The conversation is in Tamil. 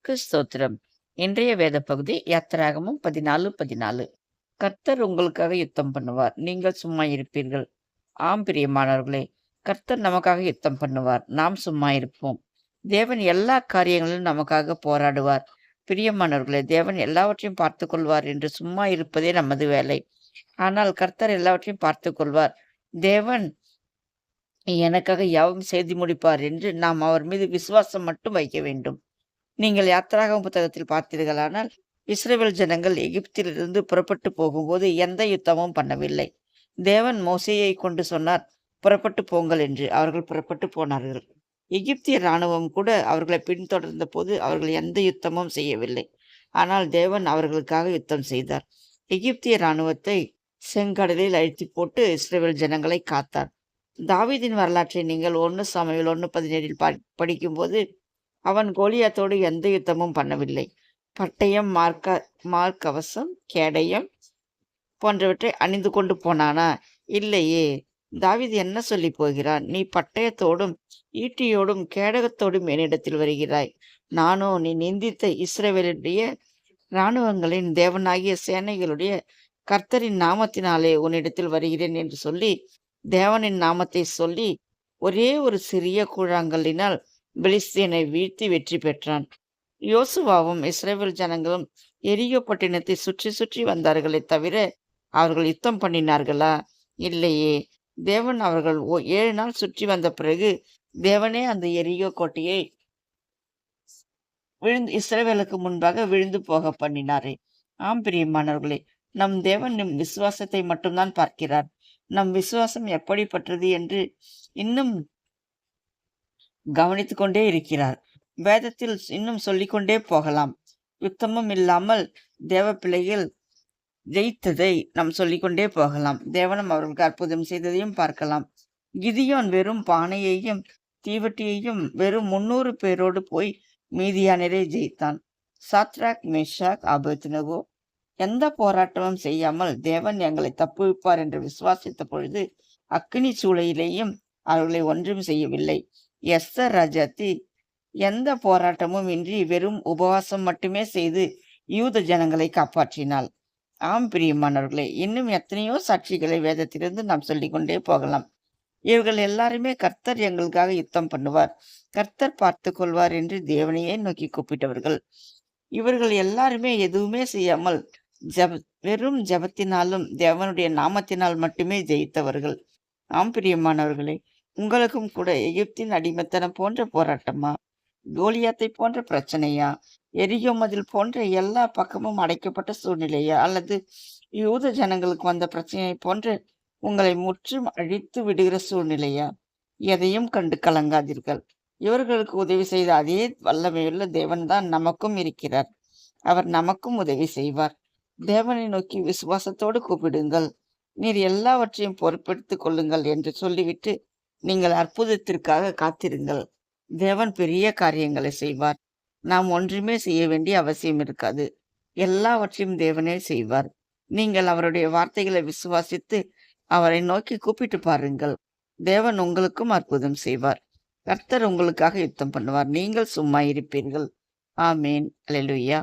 கர்த்தருக்கு ஸ்தோத்திரம். இன்றைய வேத பகுதி யாத்திராகமம் 14:14. கர்த்தர் உங்களுக்காக யுத்தம் பண்ணுவார், நீங்கள் சும்மா இருப்பீர்கள். ஆம் பிரியமானவர்களே, கர்த்தர் நமக்காக யுத்தம் பண்ணுவார், நாம் சும்மா இருப்போம். தேவன் எல்லா காரியங்களிலும் நமக்காக போராடுவார். பிரியமானவர்களே, தேவன் எல்லாவற்றையும் பார்த்துக் கொள்வார் என்று சும்மா இருப்பதே நமது வேலை. ஆனால் கர்த்தர் எல்லாவற்றையும் பார்த்துக் கொள்வார். தேவன் எனக்காக யாவும் செய்து முடிப்பார் என்று நாம் அவர் மீது விசுவாசம் மட்டும் வைக்க வேண்டும். நீங்கள் யாத்திராகமம் புத்தகத்தில் பார்த்தீர்களானால், இஸ்ரவேல் ஜனங்கள் எகிப்திலிருந்து புறப்பட்டு போகும்போது எந்த யுத்தமும் பண்ணவில்லை. தேவன் மோசேயை கொண்டு சொன்னார், புறப்பட்டு போங்கள் என்று. அவர்கள் புறப்பட்டு போனார்கள். எகிப்திய இராணுவம் கூட அவர்களை பின்தொடர்ந்த போது அவர்கள் எந்த யுத்தமும் செய்யவில்லை. ஆனால் தேவன் அவர்களுக்காக யுத்தம் செய்தார். எகிப்திய இராணுவத்தை செங்கடலில் அழித்து போட்டு இஸ்ரவேல் ஜனங்களை காத்தார். தாவீதின் வரலாற்றை நீங்கள் 1 சாமுவேல் 1:17 படிக்கும்போது, அவன் கோலியாத்தோடு எந்த யுத்தமும் பண்ணவில்லை. பட்டயம், மார்க்கவசம், கேடயம் போன்றவற்றை அணிந்து கொண்டு போனானா? இல்லையே. தாவீது என்ன சொல்லி போகிறான்? நீ பட்டயத்தோடும் ஈட்டியோடும் கேடகத்தோடும் என்னிடத்தில் வருகிறாய். நானோ நீ நிந்தித்த இஸ்ரவேலுடைய இராணுவங்களின் தேவனாகிய சேனைகளுடைய கர்த்தரின் நாமத்தினாலே உன்னிடத்தில் வருகிறேன் என்று சொல்லி, தேவனின் நாமத்தை சொல்லி ஒரே ஒரு சிறிய கூழாங்கல்லினால் பெலிஸ்தியனை வீழ்த்தி வெற்றி பெற்றான். யோசுவாவும் இஸ்ரவேல் ஜனங்களும் எரிகோ பட்டினத்தை சுற்றி சுற்றி வந்தார்களே தவிர அவர்கள் யுத்தம் பண்ணினார்களா? இல்லையே. தேவன் அவர்கள் 7 நாள் சுற்றி வந்த பிறகு தேவனே அந்த எரிகோ கோட்டையை இஸ்ரவேலுக்கு முன்பாக விழுந்து போக பண்ணினாரே. ஆம் பிரியமானவர்களே, நம் தேவன் நம் விசுவாசத்தை மட்டும்தான் பார்க்கிறார். நம் விசுவாசம் எப்படிப்பட்டது என்று இன்னும் கவனித்துக் கொண்டே இருக்கிறார். வேதத்தில் இன்னும் சொல்லிக்கொண்டே போகலாம். யுத்தமும் இல்லாமல் தேவ பிள்ளைகள் ஜெயித்ததை நாம் சொல்லிக்கொண்டே போகலாம். தேவனும் அவர்களுக்கு அற்புதம் செய்ததையும் பார்க்கலாம். கிதியோன் வெறும் பானையையும் தீவட்டியையும் வெறும் 300 பேரோடு போய் மீதியானரை ஜெயித்தான். சாத்ராக், மேஷாக், ஆபேத்நேகோ எந்த போராட்டமும் செய்யாமல் தேவன் எங்களை தப்புவிப்பார் என்று விசுவாசித்த பொழுது அக்கினி சூளையிலேயும் அவர்களை ஒன்றும் செய்யவில்லை. எஸ்தர் ராஜாத்தி எந்த போராட்டமும் இன்றி வெறும் உபவாசம் மட்டுமே செய்து யூத ஜனங்களை காப்பாற்றினாள். ஆம் பிரியமானவர்களே, இன்னும் எத்தனையோ சாட்சிகளை வேதத்திலிருந்து நாம் சொல்லிக்கொண்டே போகலாம். இவர்கள் எல்லாருமே கர்த்தர் எங்களுக்காக யுத்தம் பண்ணுவார், கர்த்தர் பார்த்து கொள்வார் என்று தேவனையே நோக்கி கூப்பிட்டவர்கள். இவர்கள் எல்லாருமே எதுவுமே செய்யாமல் வெறும் ஜபத்தினாலும் தேவனுடைய நாமத்தினால் மட்டுமே ஜெயித்தவர்கள். ஆம் பிரியமானவர்களே, உங்களுக்கும் கூட எகிப்தின் அடிமைத்தனம் போன்ற போராட்டமா? கோலியாத்தை போன்ற பிரச்சனையா? எரிகோ மதில் போன்ற எல்லா பக்கமும் அடைக்கப்பட்ட சூழ்நிலையா? அல்லது யூத ஜனங்களுக்கு வந்த பிரச்சனையை போன்ற உங்களை முற்றும் அழித்து விடுகிற சூழ்நிலையா? எதையும் கண்டு கலங்காதீர்கள். இவர்களுக்கு உதவி செய்த அதே வல்லமையுள்ள தேவன்தான் நமக்கும் இருக்கிறார். அவர் நமக்கும் உதவி செய்வார். தேவனை நோக்கி விசுவாசத்தோடு கூப்பிடுங்கள். நீர் எல்லாவற்றையும் பொறுப்பெடுத்துக் கொள்ளுங்கள் என்று சொல்லிவிட்டு நீங்கள் அற்புதத்திற்காக காத்திருங்கள். தேவன் பெரிய காரியங்களை செய்வார். நாம் ஒன்றுமே செய்ய வேண்டிய அவசியம் இருக்காது. எல்லாவற்றையும் தேவனே செய்வார். நீங்கள் அவருடைய வார்த்தைகளை விசுவாசித்து அவரை நோக்கி கூப்பிட்டு பாருங்கள். தேவன் உங்களுக்கும் அற்புதம் செய்வார். கர்த்தர் உங்களுக்காக யுத்தம் பண்ணுவார். நீங்கள் சும்மா இருப்பீர்கள். ஆமேன். அல்லேலூயா.